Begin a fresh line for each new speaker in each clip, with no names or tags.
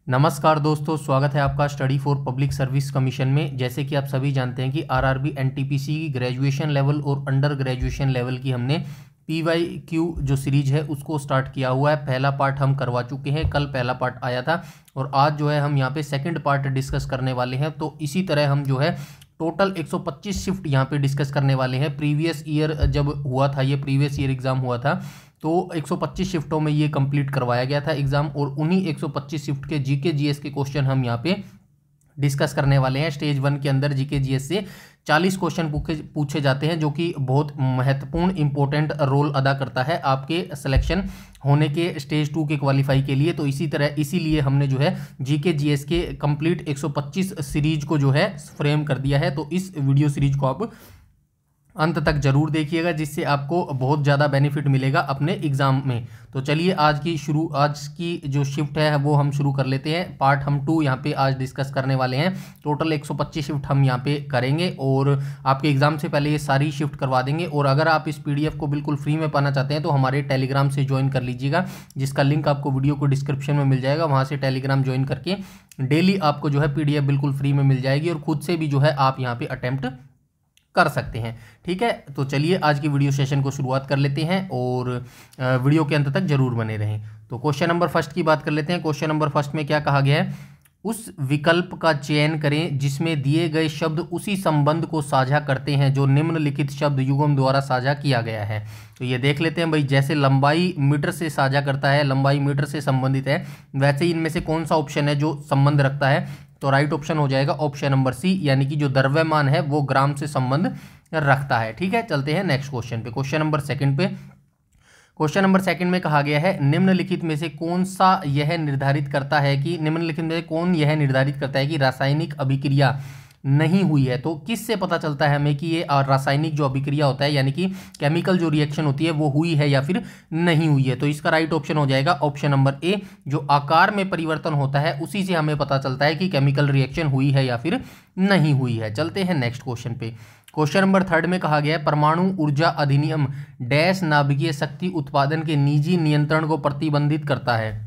नमस्कार दोस्तों, स्वागत है आपका study for public service commission में। जैसे कि आप सभी जानते हैं कि आरआरबी एनटीपीसी की ग्रेजुएशन लेवल और अंडर ग्रेजुएशन लेवल की हमने पीवाईक्यू जो सीरीज है उसको स्टार्ट किया हुआ है। पहला पार्ट हम करवा चुके हैं, कल पहला पार्ट आया था और आज जो है हम यहाँ पे सेकंड पार्ट डिस्कस करने वाले हैं। तो इसी तरह हम जो है टोटल 125 शिफ्ट यहाँ पे डिस्कस करने वाले हैं। प्रीवियस ईयर जब हुआ था, ये प्रीवियस ईयर एग्ज़ाम हुआ था तो 125 शिफ्टों में ये कंप्लीट करवाया गया था एग्ज़ाम, और उन्हीं 125 शिफ्ट के जीके जीएस के क्वेश्चन हम यहाँ पे डिस्कस करने वाले हैं। स्टेज 1 के अंदर जीके जीएस से 40 क्वेश्चन पूछे जाते हैं, जो कि बहुत महत्वपूर्ण इंपॉर्टेंट रोल अदा करता है आपके सिलेक्शन होने के स्टेज 2 के क्वालिफाई के लिए। तो इसीलिए हमने जो है जीके जीएस के कंप्लीट 125 सीरीज को जो है फ्रेम कर दिया है। तो इस वीडियो सीरीज को आप अंत तक जरूर देखिएगा, जिससे आपको बहुत ज़्यादा बेनिफिट मिलेगा अपने एग्जाम में। तो चलिए आज की जो शिफ्ट है वो हम शुरू कर लेते हैं। पार्ट हम 2 यहाँ पे आज डिस्कस करने वाले हैं। टोटल 125 शिफ्ट हम यहाँ पे करेंगे और आपके एग्जाम से पहले ये सारी शिफ्ट करवा देंगे। और अगर आप इस पीडीएफ को बिल्कुल फ्री में पाना चाहते हैं तो हमारे टेलीग्राम से ज्वाइन कर लीजिएगा, जिसका लिंक आपको वीडियो को डिस्क्रिप्शन में मिल जाएगा। वहाँ से टेलीग्राम ज्वाइन करके डेली आपको जो है पीडीएफ बिल्कुल फ्री में मिल जाएगी और खुद से भी जो है आप यहाँ पे अटेम्प्ट कर सकते हैं। ठीक है, तो चलिए आज की वीडियो सेशन को शुरुआत कर लेते हैं और वीडियो के अंत तक जरूर बने रहें। तो क्वेश्चन नंबर फर्स्ट की बात कर लेते हैं। क्वेश्चन नंबर फर्स्ट में क्या कहा गया है? उस विकल्प का चयन करें जिसमें दिए गए शब्द उसी संबंध को साझा करते हैं जो निम्नलिखित शब्द युग्म द्वारा साझा किया गया है। तो ये देख लेते हैं भाई। जैसे लंबाई मीटर से साझा करता है, लंबाई मीटर से संबंधित है, वैसे ही इनमें से कौन सा ऑप्शन है जो संबंध रखता है? तो राइट ऑप्शन हो जाएगा ऑप्शन नंबर सी, यानी कि जो द्रव्यमान है वो ग्राम से संबंध रखता है। ठीक है, चलते हैं नेक्स्ट क्वेश्चन पे। क्वेश्चन नंबर सेकंड पे। क्वेश्चन नंबर सेकंड में कहा गया है निम्नलिखित में से कौन यह निर्धारित करता है कि रासायनिक अभिक्रिया नहीं हुई है। तो किससे पता चलता है हमें कि ये रासायनिक जो अभिक्रिया होता है, यानी कि केमिकल जो रिएक्शन होती है वो हुई है या फिर नहीं हुई है? तो इसका राइट ऑप्शन हो जाएगा ऑप्शन नंबर ए, जो आकार में परिवर्तन होता है उसी से हमें पता चलता है कि केमिकल रिएक्शन हुई है या फिर नहीं हुई है। चलते हैं नेक्स्ट क्वेश्चन पे। क्वेश्चन नंबर थर्ड में कहा गया है परमाणु ऊर्जा अधिनियम डैश नाभिकीय शक्ति उत्पादन के निजी नियंत्रण को प्रतिबंधित करता है।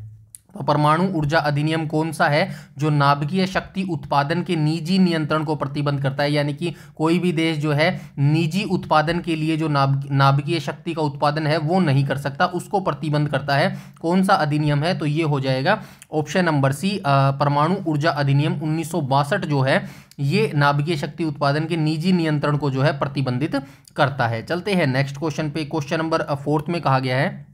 तो परमाणु ऊर्जा अधिनियम कौन सा है जो नाभिकीय शक्ति उत्पादन के निजी नियंत्रण को प्रतिबंध करता है? यानी कि कोई भी देश जो है निजी उत्पादन के लिए जो नाभिकीय शक्ति का उत्पादन है वो नहीं कर सकता, उसको प्रतिबंध करता है। कौन सा अधिनियम है? तो ये हो जाएगा ऑप्शन नंबर सी, परमाणु ऊर्जा अधिनियम 1962 जो है ये नाभिकीय शक्ति उत्पादन के निजी नियंत्रण को जो है प्रतिबंधित करता है। चलते हैं नेक्स्ट क्वेश्चन पे। क्वेश्चन नंबर फोर्थ में कहा गया है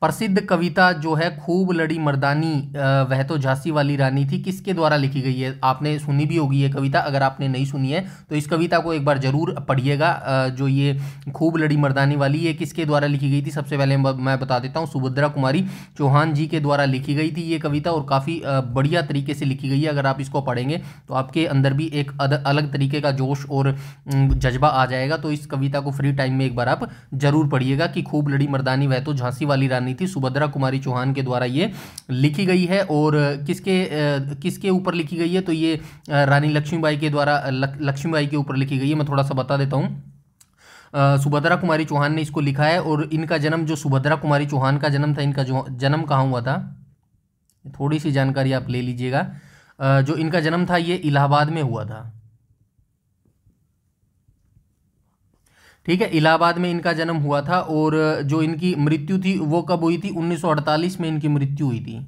प्रसिद्ध कविता जो है खूब लड़ी मर्दानी वह तो झांसी वाली रानी थी, किसके द्वारा लिखी गई है? आपने सुनी भी होगी ये कविता, अगर आपने नहीं सुनी है तो इस कविता को एक बार जरूर पढ़िएगा। जो ये खूब लड़ी मर्दानी वाली ये किसके द्वारा लिखी गई थी? सबसे पहले मैं बता देता हूँ, सुभद्रा कुमारी चौहान जी के द्वारा लिखी गई थी ये कविता, और काफ़ी बढ़िया तरीके से लिखी गई है। अगर आप इसको पढ़ेंगे तो आपके अंदर भी एक अलग तरीके का जोश और जज्बा आ जाएगा। तो इस कविता को फ्री टाइम में एक बार आप जरूर पढ़िएगा कि खूब लड़ी मर्दानी वह तो झांसी वाली रानी थी, सुभद्रा कुमारी चौहान के द्वारा ये लिखी गई है। और किसके ऊपर लिखी गई है? तो ये रानी लक्ष्मीबाई के द्वारा लक्ष्मीबाई के ऊपर लिखी गई है। मैं थोड़ा सा बता देता हूँ। सुभद्रा कुमारी चौहान ने इसको लिखा है और इनका जन्म, जो सुभद्रा कुमारी चौहान का जन्म था, इनका जो जन्म कहाँ हुआ था थोड़ी सी जानकारी आप ले लीजिएगा। जो इनका जन्म था ये इलाहाबाद में हुआ था। ठीक है, इलाहाबाद में इनका जन्म हुआ था। और जो इनकी मृत्यु थी वो कब हुई थी? 1948 में इनकी मृत्यु हुई थी।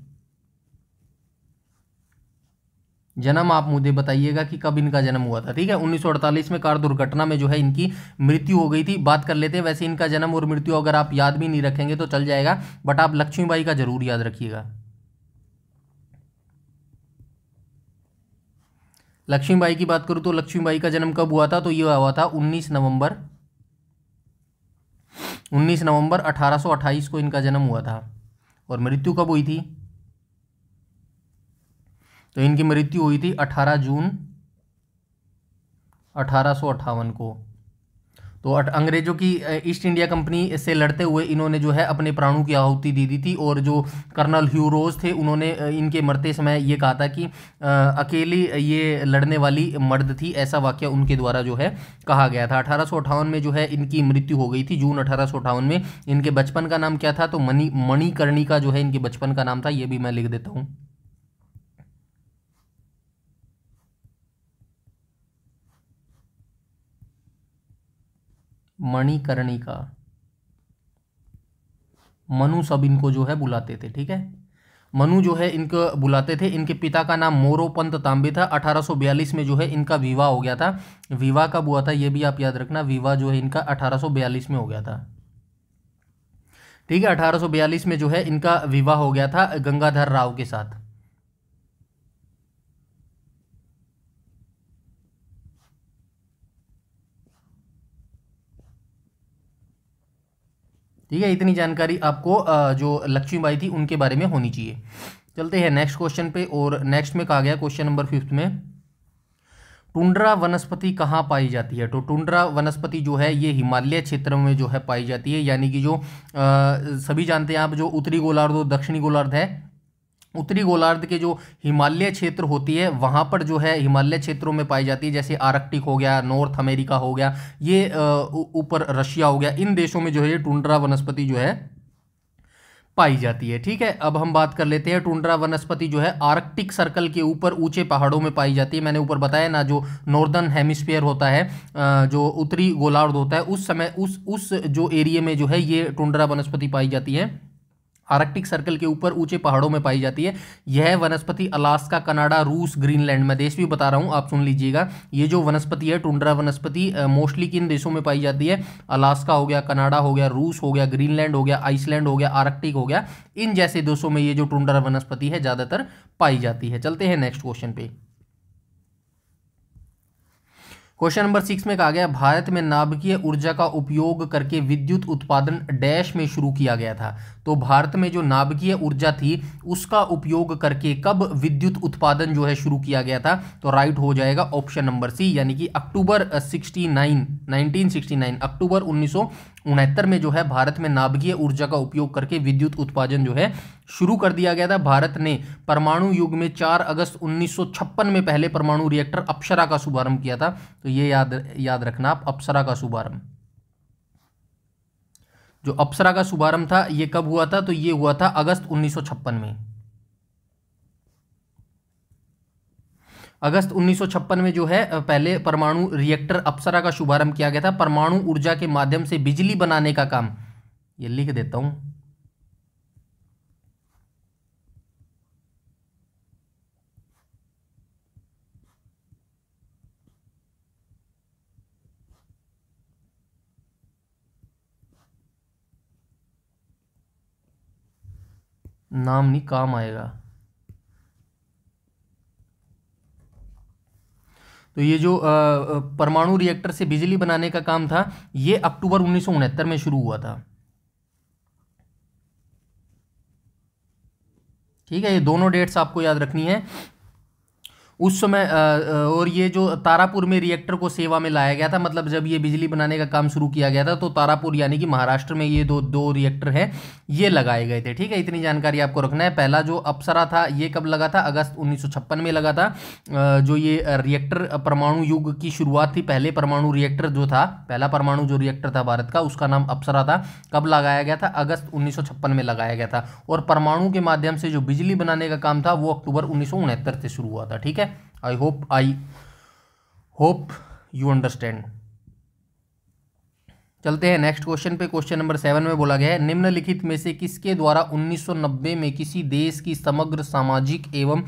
जन्म आप मुझे बताइएगा कि कब इनका जन्म हुआ था। ठीक है, 1948 में कार दुर्घटना में जो है इनकी मृत्यु हो गई थी। बात कर लेते हैं वैसे इनका जन्म और मृत्यु अगर आप याद भी नहीं रखेंगे तो चल जाएगा, बट आप लक्ष्मीबाई का जरूर याद रखिएगा। लक्ष्मीबाई की बात करूं तो लक्ष्मीबाई का जन्म कब हुआ था? तो ये हुआ था 19 नवंबर 1828 को इनका जन्म हुआ था। और मृत्यु कब हुई थी? तो इनकी मृत्यु हुई थी 18 जून 1858 को। तो अंग्रेजों की ईस्ट इंडिया कंपनी से लड़ते हुए इन्होंने जो है अपने प्राणों की आहुति दे दी थी। और जो कर्नल ह्यू रोज थे उन्होंने इनके मरते समय ये कहा था कि अकेली ये लड़ने वाली मर्द थी, ऐसा वाक्य उनके द्वारा जो है कहा गया था। 1858 में जो है इनकी मृत्यु हो गई थी, जून 1858 में। इनके बचपन का नाम क्या था? तो मणिकर्णिका जो है इनके बचपन का नाम था, ये भी मैं लिख देता हूँ। मणिकर्णिका, मनु सब इनको जो है बुलाते थे, ठीक है। मनु जो है इनको बुलाते थे। इनके पिता का नाम मोरोपंत तांबे था। 1842 में जो है इनका विवाह हो गया था। विवाह कब हुआ था ये भी आप याद रखना, विवाह जो है इनका 1842 में हो गया था, ठीक है। 1842 में जो है इनका विवाह हो गया था गंगाधर राव के साथ। ठीक है, इतनी जानकारी आपको जो लक्ष्मीबाई थी उनके बारे में होनी चाहिए। चलते हैं नेक्स्ट क्वेश्चन पे। और नेक्स्ट में कहा गया क्वेश्चन नंबर 5 में, टुंड्रा वनस्पति कहाँ पाई जाती है। तो टुंड्रा वनस्पति जो है ये हिमालय क्षेत्र में जो है पाई जाती है, यानी कि जो सभी जानते हैं आप, जो उत्तरी गोलार्ध और दक्षिणी गोलार्ध है, उत्तरी गोलार्ध के जो हिमालय क्षेत्र होती है वहाँ पर जो है हिमालय क्षेत्रों में पाई जाती है, जैसे आर्कटिक हो गया, नॉर्थ अमेरिका हो गया, ये ऊपर रशिया हो गया, इन देशों में जो है ये टुंड्रा वनस्पति जो है पाई जाती है, ठीक है। अब हम बात कर लेते हैं, टुंड्रा वनस्पति जो है आर्कटिक सर्कल के ऊपर ऊंचे पहाड़ों में पाई जाती है। मैंने ऊपर बताया ना, जो नॉर्दर्न हेमिस्फीयर होता है, जो उत्तरी गोलार्ध होता है, उस समय उस जो एरिया में जो है ये टुंड्रा वनस्पति पाई जाती है, आर्कटिक सर्कल के ऊपर ऊंचे पहाड़ों में पाई जाती है। यह वनस्पति अलास्का, कनाडा, रूस, ग्रीनलैंड, में देश भी बता रहा हूं, आप सुन लीजिएगा। ये जो वनस्पति है टुंड्रा वनस्पति मोस्टली किन देशों में पाई जाती है, अलास्का हो गया, कनाडा हो गया, रूस हो गया, ग्रीनलैंड हो गया, आइसलैंड हो गया, आर्कटिक हो गया, इन जैसे देशों में ये जो टुंड्रा वनस्पति है ज़्यादातर पाई जाती है। चलते हैं नेक्स्ट क्वेश्चन पे। क्वेश्चन नंबर 6 में कहा गया, भारत में नाभिकीय ऊर्जा का उपयोग करके विद्युत उत्पादन डैश में शुरू किया गया था। तो भारत में जो नाभिकीय ऊर्जा थी उसका उपयोग करके कब विद्युत उत्पादन जो है शुरू किया गया था। तो राइट हो जाएगा ऑप्शन नंबर सी, यानी कि अक्टूबर 1969 अक्टूबर 1969 में जो है भारत में नाभिकीय ऊर्जा का उपयोग करके विद्युत उत्पादन जो है शुरू कर दिया गया था। भारत ने परमाणु युग में 4 अगस्त 1956 में पहले परमाणु रिएक्टर अप्सरा का शुभारंभ किया था। तो ये याद रखना आप, अप्सरा का शुभारंभ, जो अप्सरा का शुभारंभ था ये कब हुआ था, तो ये हुआ था अगस्त 1956 में। अगस्त 1956 में जो है पहले परमाणु रिएक्टर अप्सरा का शुभारंभ किया गया था। परमाणु ऊर्जा के माध्यम से बिजली बनाने का काम, ये लिख देता हूं, नाम नहीं काम आएगा। तो ये जो परमाणु रिएक्टर से बिजली बनाने का काम था ये अक्टूबर 1969 में शुरू हुआ था, ठीक है। ये दोनों डेट्स आपको याद रखनी है उस समय। और ये जो तारापुर में रिएक्टर को सेवा में लाया गया था, मतलब जब ये बिजली बनाने का काम शुरू किया गया था तो तारापुर यानी कि महाराष्ट्र में ये दो रिएक्टर हैं ये लगाए गए थे, ठीक है। इतनी जानकारी आपको रखना है। पहला जो अप्सरा था ये कब लगा था, अगस्त 1956 में लगा था। जो ये रिएक्टर परमाणु युग की शुरुआत थी, पहले परमाणु रिएक्टर जो था, पहला परमाणु जो रिएक्टर था भारत का, उसका नाम अप्सरा था। कब लगाया गया था, अगस्त 1956 में लगाया गया था। और परमाणु के माध्यम से जो बिजली बनाने का काम था वो अक्टूबर 1969 से शुरू हुआ था, ठीक है। I hope you understand। चलते हैं नेक्स्ट क्वेश्चन पे। क्वेश्चन नंबर 7 में बोला गया है, निम्नलिखित में से किसके द्वारा 1990 में किसी देश की समग्र सामाजिक एवं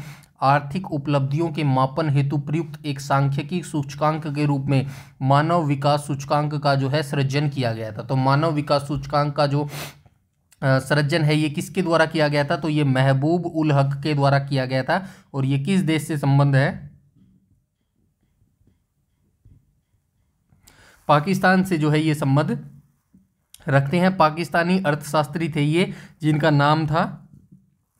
आर्थिक उपलब्धियों के मापन हेतु प्रयुक्त एक सांख्यिकी सूचकांक के रूप में मानव विकास सूचकांक का जो है सृजन किया गया था। तो मानव विकास सूचकांक का जो सृजन है ये किसके द्वारा किया गया था, तो ये महबूब उल हक के द्वारा किया गया था। और ये किस देश से संबंध है, पाकिस्तान से जो है ये संबंध रखते हैं। पाकिस्तानी अर्थशास्त्री थे ये, जिनका नाम था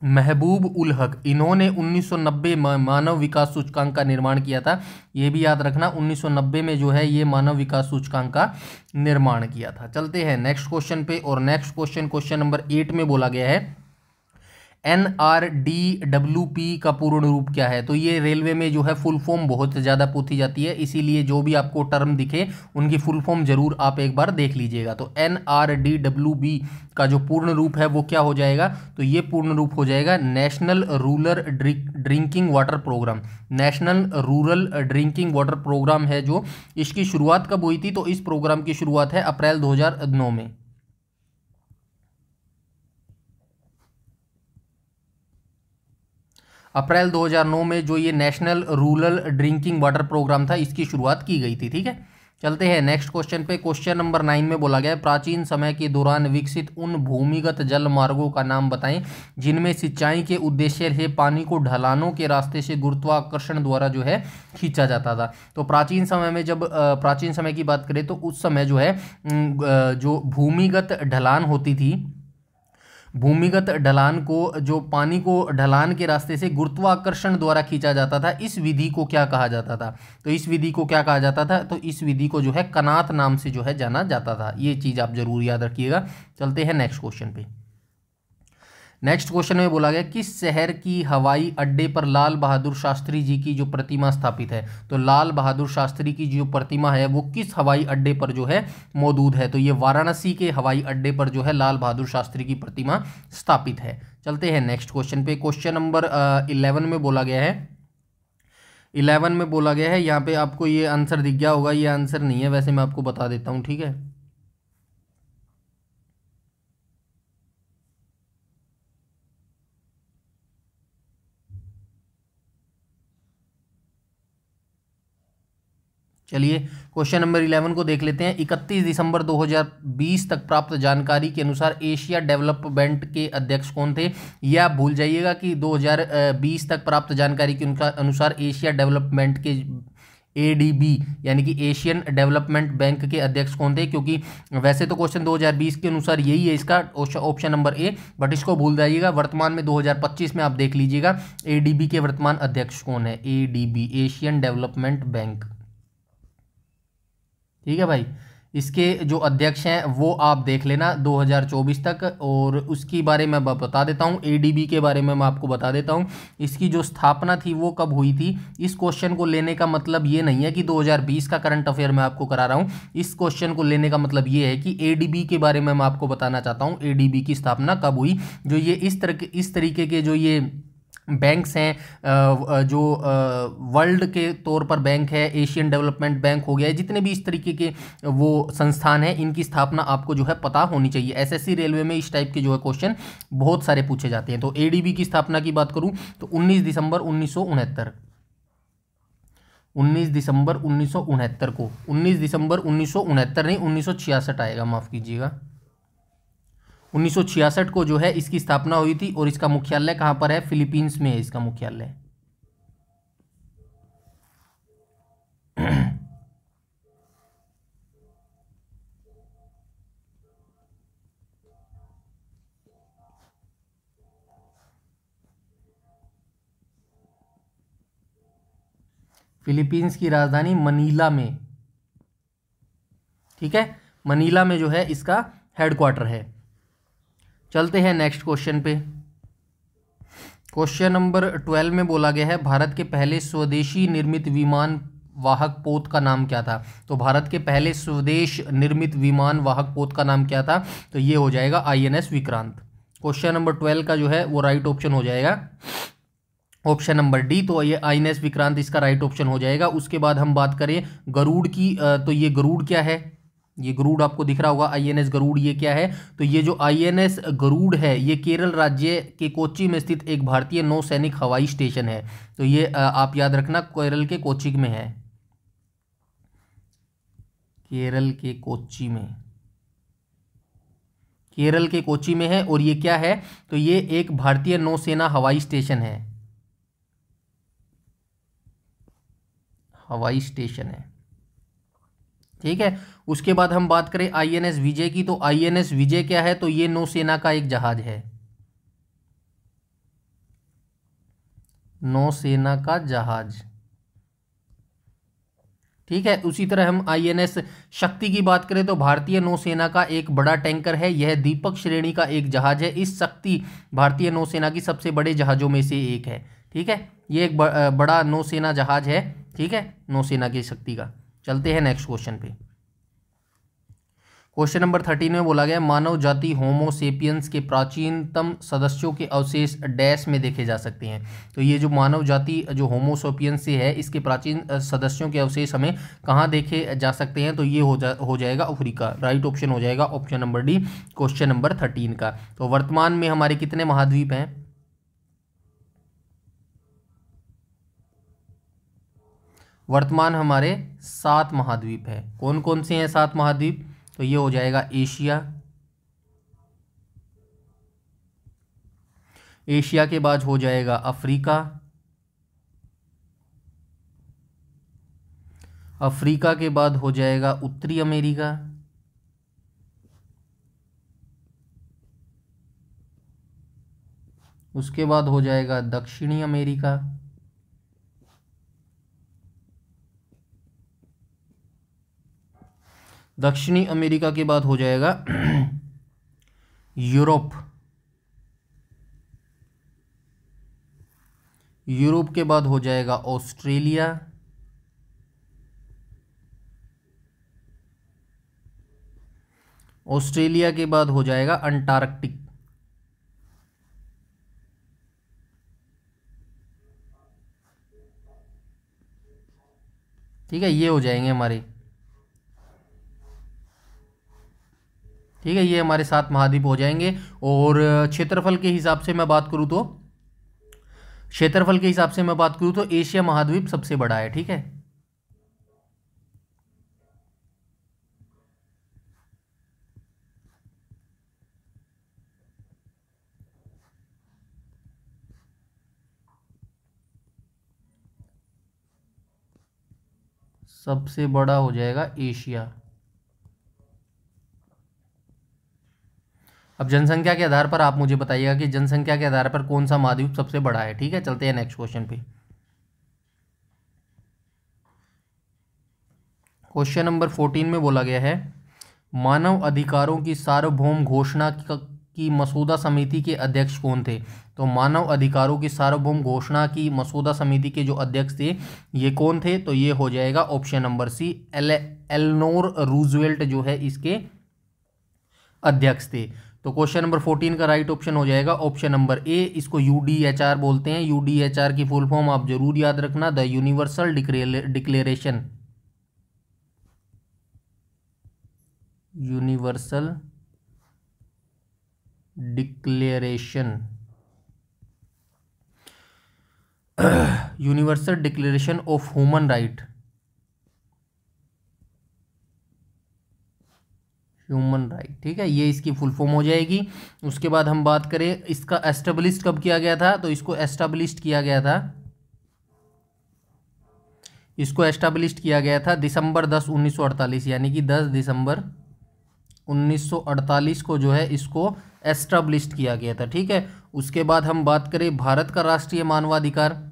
महबूब उल हक। इन्होंने 1990 मानव विकास सूचकांक का निर्माण किया था। ये भी याद रखना, 1990 में जो है ये मानव विकास सूचकांक का निर्माण किया था। चलते हैं नेक्स्ट क्वेश्चन पे। और नेक्स्ट क्वेश्चन नंबर 8 में बोला गया है, NRDWP का पूर्ण रूप क्या है? तो ये रेलवे में जो है फुल फॉर्म बहुत ज़्यादा पूछी जाती है, इसीलिए जो भी आपको टर्म दिखे उनकी फुल फॉर्म जरूर आप एक बार देख लीजिएगा। तो NRDWP का जो पूर्ण रूप है वो क्या हो जाएगा? तो ये पूर्ण रूप हो जाएगा national rural drinking water programme. National rural drinking water programme है जो, इसकी शुरुआत कब हुई थी? तो इस प्रोग्राम की शुरुआत है अप्रैल 2009 में। अप्रैल 2009 में जो ये national rural drinking water programme था, इसकी शुरुआत की गई थी। ठीक है, चलते हैं नेक्स्ट क्वेश्चन पे। क्वेश्चन नंबर 9 में बोला गया है, प्राचीन समय के दौरान विकसित उन भूमिगत जल मार्गों का नाम बताएं जिनमें सिंचाई के उद्देश्य से पानी को ढलानों के रास्ते से गुरुत्वाकर्षण द्वारा जो है खींचा जाता था। तो प्राचीन समय में जब प्राचीन समय की बात करें तो उस समय जो है जो भूमिगत ढलान होती थी, भूमिगत ढलान को, जो पानी को ढलान के रास्ते से गुरुत्वाकर्षण द्वारा खींचा जाता था, इस विधि को क्या कहा जाता था? तो इस विधि को क्या कहा जाता था? तो इस विधि को जो है कनात नाम से जो है जाना जाता था। ये चीज़ आप जरूर याद रखिएगा। चलते हैं नेक्स्ट क्वेश्चन पे। नेक्स्ट क्वेश्चन में बोला गया किस शहर की हवाई अड्डे पर लाल बहादुर शास्त्री जी की जो प्रतिमा स्थापित है? तो लाल बहादुर शास्त्री की जो प्रतिमा है वो किस हवाई अड्डे पर जो है मौजूद है? तो ये वाराणसी के हवाई अड्डे पर जो है लाल बहादुर शास्त्री की प्रतिमा स्थापित है। चलते हैं नेक्स्ट क्वेश्चन पे। क्वेश्चन नंबर 11 में बोला गया है, 11 में बोला गया है, यहाँ पे आपको ये आंसर दिख गया होगा, ये आंसर नहीं है वैसे, मैं आपको बता देता हूँ। ठीक है, चलिए क्वेश्चन नंबर 11 को देख लेते हैं। 31 दिसंबर 2020 तक प्राप्त जानकारी के अनुसार एशिया डेवलपमेंट के अध्यक्ष कौन थे? यह आप भूल जाइएगा कि 2020 तक प्राप्त जानकारी के अनुसार एशिया डेवलपमेंट के ADB यानी कि एशियन डेवलपमेंट बैंक के अध्यक्ष कौन थे, क्योंकि वैसे तो क्वेश्चन 2020 के अनुसार यही है इसका ऑप्शन नंबर ए, बट इसको भूल जाइएगा। वर्तमान में 2025 में आप देख लीजिएगा ADB के वर्तमान अध्यक्ष कौन है? ADB Asian development bank. ठीक है भाई, इसके जो अध्यक्ष हैं वो आप देख लेना 2024 तक। और उसकी बारे में मैं बता देता हूँ, ADB के बारे में मैं आपको बता देता हूँ। इसकी जो स्थापना थी वो कब हुई थी? इस क्वेश्चन को लेने का मतलब ये नहीं है कि 2020 का करंट अफेयर मैं आपको करा रहा हूँ। इस क्वेश्चन को लेने का मतलब ये है कि ADB के बारे में मैं आपको बताना चाहता हूँ, ADB की स्थापना कब हुई। जो ये इस तरीके के जो ये बैंक्स हैं, जो वर्ल्ड के तौर पर बैंक है, एशियन डेवलपमेंट बैंक हो गया, जितने भी इस तरीके के वो संस्थान हैं, इनकी स्थापना आपको जो है पता होनी चाहिए। SSC रेलवे में इस टाइप के जो है क्वेश्चन बहुत सारे पूछे जाते हैं। तो ADB की स्थापना की बात करूं तो 19 दिसंबर 1969, 19 दिसंबर 1969 को, 19 दिसंबर 1969 नहीं 1966 आएगा, माफ़ कीजिएगा, 1966 को जो है इसकी स्थापना हुई थी। और इसका मुख्यालय कहाँ पर है? फिलीपींस में है इसका मुख्यालय। फिलीपींस की राजधानी मनीला में। ठीक है, मनीला में जो है इसका हेडक्वार्टर है। चलते हैं नेक्स्ट क्वेश्चन पे। क्वेश्चन नंबर 12 में बोला गया है, भारत के पहले स्वदेशी निर्मित विमान वाहक पोत का नाम क्या था? तो भारत के पहले स्वदेश निर्मित विमान वाहक पोत का नाम क्या था? तो ये हो जाएगा INS विक्रांत। क्वेश्चन नंबर 12 का जो है वो राइट ऑप्शन हो जाएगा ऑप्शन नंबर डी। तो ये INS विक्रांत इसका राइट ऑप्शन हो जाएगा। उसके बाद हम बात करें गरुड़ की, तो ये गरुड़ क्या है? ये गरुड़ आपको दिख रहा होगा, INS गरुड़ ये क्या है? तो ये जो INS गरुड़ है ये केरल राज्य के कोच्चि में स्थित एक भारतीय नौसैनिक हवाई स्टेशन है। तो ये आप याद रखना केरल के कोच्चि में है, केरल के कोच्चि में, केरल के कोच्चि में है। और ये क्या है? तो ये एक भारतीय नौसेना हवाई स्टेशन है, हवाई स्टेशन है। ठीक है, उसके बाद हम बात करें INS विजय की, तो INS विजय क्या है? तो ये नौसेना का एक जहाज है, नौसेना का जहाज। ठीक है। उसी तरह हम INS शक्ति की बात करें तो भारतीय नौसेना का एक बड़ा टैंकर है, यह दीपक श्रेणी का एक जहाज है। इस शक्ति भारतीय नौसेना की सबसे बड़े जहाज़ों में से एक है। ठीक है, ये एक बड़ा नौसेना जहाज है। ठीक है, नौसेना की शक्ति का। चलते हैं नेक्स्ट क्वेश्चन पे। क्वेश्चन नंबर 13 में बोला गया मानव जाति होमो सेपियंस के प्राचीनतम सदस्यों के अवशेष डैश में देखे जा सकते हैं। तो ये जो मानव जाति जो होमो सेपियंस से है, इसके प्राचीन सदस्यों के अवशेष हमें कहाँ देखे जा सकते हैं? तो ये हो जाएगा अफ्रीका। राइट ऑप्शन हो जाएगा option number D, question number 13 का। तो वर्तमान में हमारे कितने महाद्वीप हैं? वर्तमान हमारे 7 महाद्वीप है। कौन कौन से हैं 7 महाद्वीप? तो ये हो जाएगा एशिया, एशिया के बाद हो जाएगा अफ्रीका, अफ्रीका के बाद हो जाएगा उत्तरी अमेरिका, उसके बाद हो जाएगा दक्षिणी अमेरिका, दक्षिणी अमेरिका के बाद हो जाएगा यूरोप, यूरोप के बाद हो जाएगा ऑस्ट्रेलिया, ऑस्ट्रेलिया के बाद हो जाएगा अंटार्कटिक। ठीक है, ये हो जाएंगे हमारे। ठीक है, ये हमारे 7 महाद्वीप हो जाएंगे। और क्षेत्रफल के हिसाब से मैं बात करूँ तो, क्षेत्रफल के हिसाब से मैं बात करूँ तो एशिया महाद्वीप सबसे बड़ा है। ठीक है, सबसे बड़ा हो जाएगा एशिया। अब जनसंख्या के आधार पर आप मुझे बताइएगा कि जनसंख्या के आधार पर कौन सा महाद्वीप सबसे बड़ा है। ठीक है, चलते हैं नेक्स्ट क्वेश्चन पे। क्वेश्चन नंबर 14 में बोला गया है मानव अधिकारों की सार्वभौम घोषणा की मसूदा समिति के अध्यक्ष कौन थे? तो मानव अधिकारों की सार्वभौम घोषणा की मसूदा समिति के जो अध्यक्ष थे ये कौन थे? तो ये हो जाएगा option number C, Eleanor Roosevelt जो है इसके अध्यक्ष थे। तो क्वेश्चन नंबर 14 का राइट ऑप्शन हो जाएगा ऑप्शन नंबर ए। इसको UDHR बोलते हैं। UDHR की फुल फॉर्म आप जरूर याद रखना, the universal declaration, universal declaration, universal declaration of human right, human right. ठीक है, ये इसकी फुल फॉर्म हो जाएगी। उसके बाद हम बात करें इसका एस्टेब्लिश कब किया गया था? तो इसको एस्टेब्लिश किया गया था, इसको एस्टेब्लिश किया गया था दिसंबर 10, 1948, यानी कि 10 दिसंबर 1948 को जो है इसको एस्टेब्लिश किया गया था। ठीक है, उसके बाद हम बात करें भारत का राष्ट्रीय मानवाधिकार,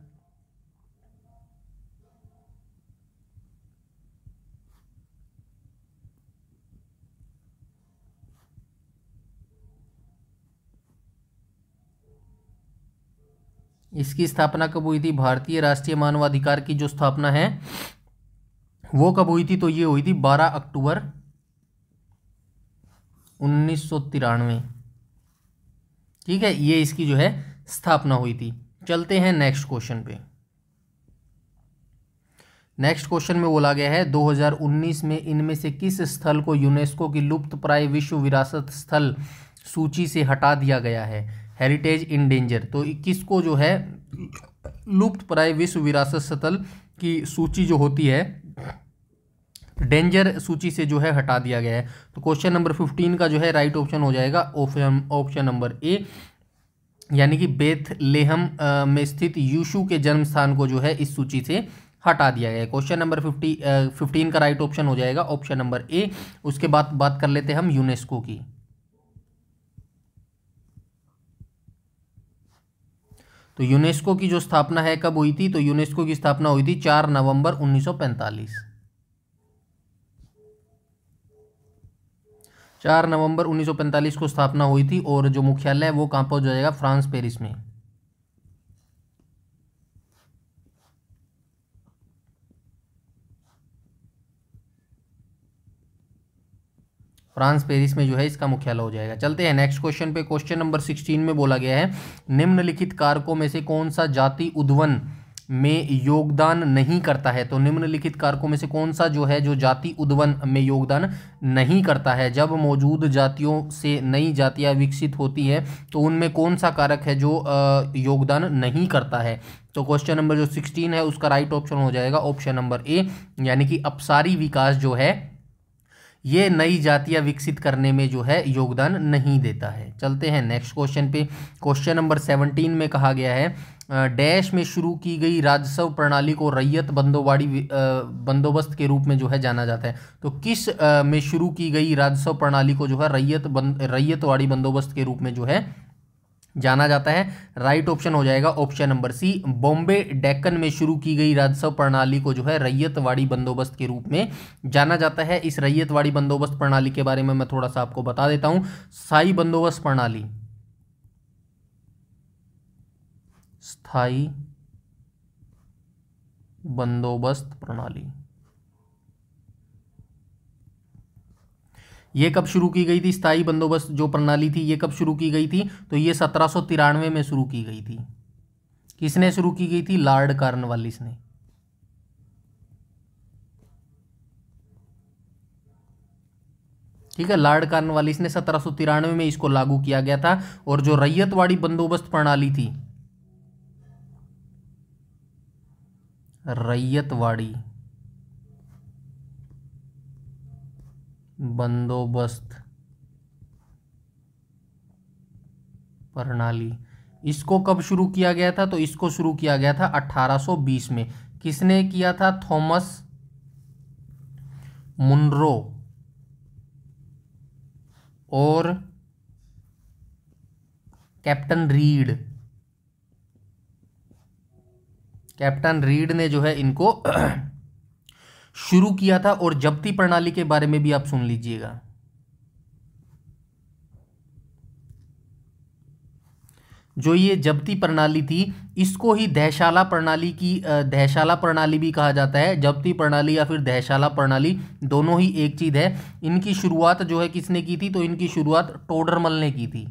इसकी स्थापना कब हुई थी? भारतीय राष्ट्रीय मानवाधिकार की जो स्थापना है वो कब हुई थी? तो ये हुई थी 12 अक्टूबर 1993। ठीक है, ये इसकी जो है स्थापना हुई थी। चलते हैं नेक्स्ट क्वेश्चन पे। नेक्स्ट क्वेश्चन में बोला गया है 2019 में इनमें से किस स्थल को यूनेस्को की लुप्तप्राय विश्व विरासत स्थल सूची से हटा दिया गया है? Heritage in danger. तो किसको जो है लुप्तप्राय विश्व विरासत स्थल की सूची जो होती है डेंजर सूची से जो है हटा दिया गया है। तो क्वेश्चन नंबर 15 का जो है राइट ऑप्शन हो जाएगा ऑप्शन नंबर ए, यानी कि बेथलेहम में स्थित यीशु के जन्म स्थान को जो है इस सूची से हटा दिया गया है। क्वेश्चन नंबर 15 का राइट ऑप्शन हो जाएगा ऑप्शन नंबर ए। उसके बाद बात कर लेते हैं हम यूनेस्को की। तो यूनेस्को की जो स्थापना है कब हुई थी? तो यूनेस्को की स्थापना हुई थी 4 नवंबर 1945। 4 नवंबर 1945 को स्थापना हुई थी और जो मुख्यालय है वो कहाँ पर हो जाएगा, फ्रांस पेरिस में। फ्रांस पेरिस में जो है इसका मुख्यालय हो जाएगा। चलते हैं नेक्स्ट क्वेश्चन पे। क्वेश्चन नंबर 16 में बोला गया है निम्नलिखित कारकों में से कौन सा जाति उद्वन में योगदान नहीं करता है। तो निम्नलिखित कारकों में से कौन सा जो है जो जाति उद्वन में योगदान नहीं करता है। जब मौजूद जातियों से नई जातियां विकसित होती है तो उनमें कौन सा कारक है जो योगदान नहीं करता है। तो क्वेश्चन नंबर जो 16 है उसका राइट ऑप्शन हो जाएगा ऑप्शन नंबर ए, यानी कि अपसारी विकास जो है ये नई जातियां विकसित करने में जो है योगदान नहीं देता है। चलते हैं नेक्स्ट क्वेश्चन पे। क्वेश्चन नंबर 17 में कहा गया है डैश में शुरू की गई राजस्व प्रणाली को रैयत बंदोबस्त के रूप में जो है जाना जाता है। तो किस में शुरू की गई राजस्व प्रणाली को जो है रैयतवाड़ी बंदोबस्त के रूप में जो है जाना जाता है। राइट ऑप्शन हो जाएगा option number C, Bombay Deccan में शुरू की गई राजस्व प्रणाली को जो है रैयतवाड़ी बंदोबस्त के रूप में जाना जाता है। इस रैयतवाड़ी बंदोबस्त प्रणाली के बारे में मैं थोड़ा सा आपको बता देता हूं। स्थायी बंदोबस्त प्रणाली, स्थायी बंदोबस्त प्रणाली ये कब शुरू की गई थी। स्थायी बंदोबस्त जो प्रणाली थी ये कब शुरू की गई थी, तो ये 1793 में शुरू की गई थी। किसने शुरू की गई थी, लॉर्ड कॉर्नवालिस ने। ठीक है, लॉर्ड कॉर्नवालिस ने 1793 में इसको लागू किया गया था। और जो रैयतवाड़ी बंदोबस्त प्रणाली थी, रैयतवाड़ी बंदोबस्त प्रणाली, इसको कब शुरू किया गया था, तो इसको शुरू किया गया था 1820 में। किसने किया था, थॉमस मुनरो और कैप्टन रीड। कैप्टन रीड ने जो है इनको शुरू किया था। और जब्ती प्रणाली के बारे में भी आप सुन लीजिएगा। जो ये जब्ती प्रणाली थी इसको ही दहशाला प्रणाली की दहशाला प्रणाली भी कहा जाता है। जब्ती प्रणाली या फिर दहशाला प्रणाली दोनों ही एक चीज है। इनकी शुरुआत जो है किसने की थी, तो इनकी शुरुआत टोडरमल ने की थी।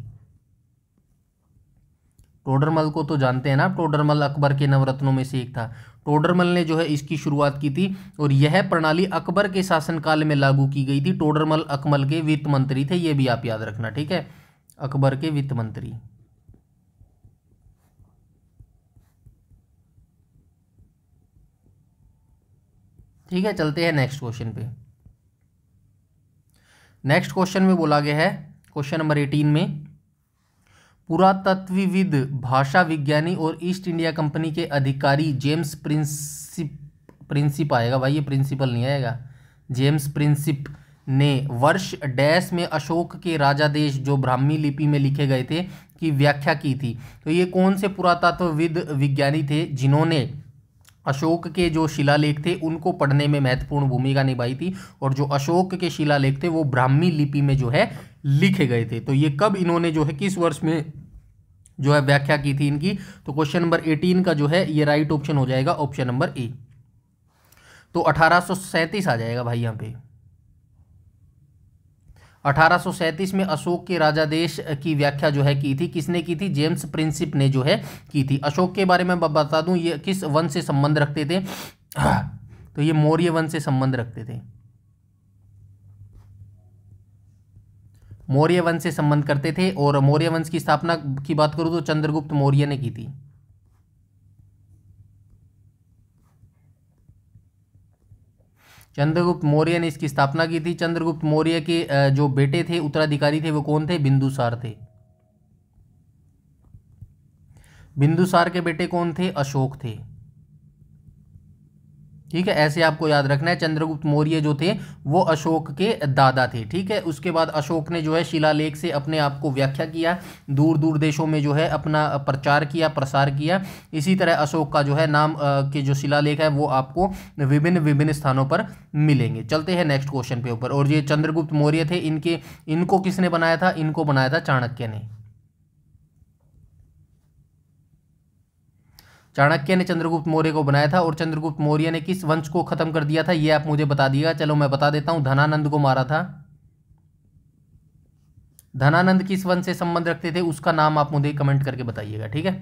टोडरमल को तो जानते हैं ना, टोडरमल अकबर के नवरत्नों में से एक था। टोडरमल ने जो है इसकी शुरुआत की थी और यह प्रणाली अकबर के शासनकाल में लागू की गई थी। टोडरमल अकमल के वित्त मंत्री थे, ये भी आप याद रखना। ठीक है, अकबर के वित्त मंत्री। ठीक है, चलते हैं नेक्स्ट क्वेश्चन पे। नेक्स्ट क्वेश्चन में बोला गया है क्वेश्चन नंबर 18 में पुरातत्वविद, भाषा विज्ञानी और ईस्ट इंडिया कंपनी के अधिकारी जेम्स प्रिंसिप आएगा भाई, ये प्रिंसिपल नहीं आएगा। जेम्स प्रिंसिप ने वर्ष डैश में अशोक के राजादेश जो ब्राह्मी लिपि में लिखे गए थे की व्याख्या की थी। तो ये कौन से पुरातत्वविद विज्ञानी थे जिन्होंने अशोक के जो शिलालेख थे उनको पढ़ने में महत्वपूर्ण भूमिका निभाई थी। और जो अशोक के शिलालेख थे वो ब्राह्मी लिपि में जो है लिखे गए थे। तो ये कब इन्होंने जो है किस वर्ष में जो है व्याख्या की थी इनकी, तो क्वेश्चन नंबर 18 का जो है ये राइट ऑप्शन हो जाएगा ऑप्शन नंबर ए। तो 1837 आ जाएगा भाई यहाँ पे। 1837 में अशोक के राजादेश की व्याख्या जो है की थी, किसने की थी, जेम्स प्रिंसिप ने जो है की थी। अशोक के बारे में बता दूं ये किस वंश से संबंध रखते थे, तो ये मौर्य वंश से संबंध रखते थे। मौर्य वंश से संबंध करते थे। और मौर्य वंश की स्थापना की बात करूं तो चंद्रगुप्त मौर्य ने की थी। चंद्रगुप्त मौर्य ने इसकी स्थापना की थी। चंद्रगुप्त मौर्य के जो बेटे थे, उत्तराधिकारी थे, वो कौन थे, बिंदुसार थे। बिंदुसार के बेटे कौन थे, अशोक थे। ठीक है, ऐसे आपको याद रखना है। चंद्रगुप्त मौर्य जो थे वो अशोक के दादा थे। ठीक है, उसके बाद अशोक ने जो है शिलालेख से अपने आप को व्याख्या किया, दूर दूर देशों में जो है अपना प्रचार किया, प्रसार किया। इसी तरह अशोक का जो है नाम के जो शिलालेख है वो आपको विभिन्न विभिन्न स्थानों पर मिलेंगे। चलते हैं नेक्स्ट क्वेश्चन पे ऊपर। और ये चंद्रगुप्त मौर्य थे, इनको किसने बनाया था? इनको बनाया था चाणक्य ने। चाणक्य ने चंद्रगुप्त मौर्य को बनाया था। और चंद्रगुप्त मौर्य ने किस वंश को खत्म कर दिया था, ये आप मुझे बता दिएगा। चलो मैं बता देता हूं, धनानंद को मारा था। धनानंद किस वंश से संबंध रखते थे, उसका नाम आप मुझे कमेंट करके बताइएगा। ठीक है,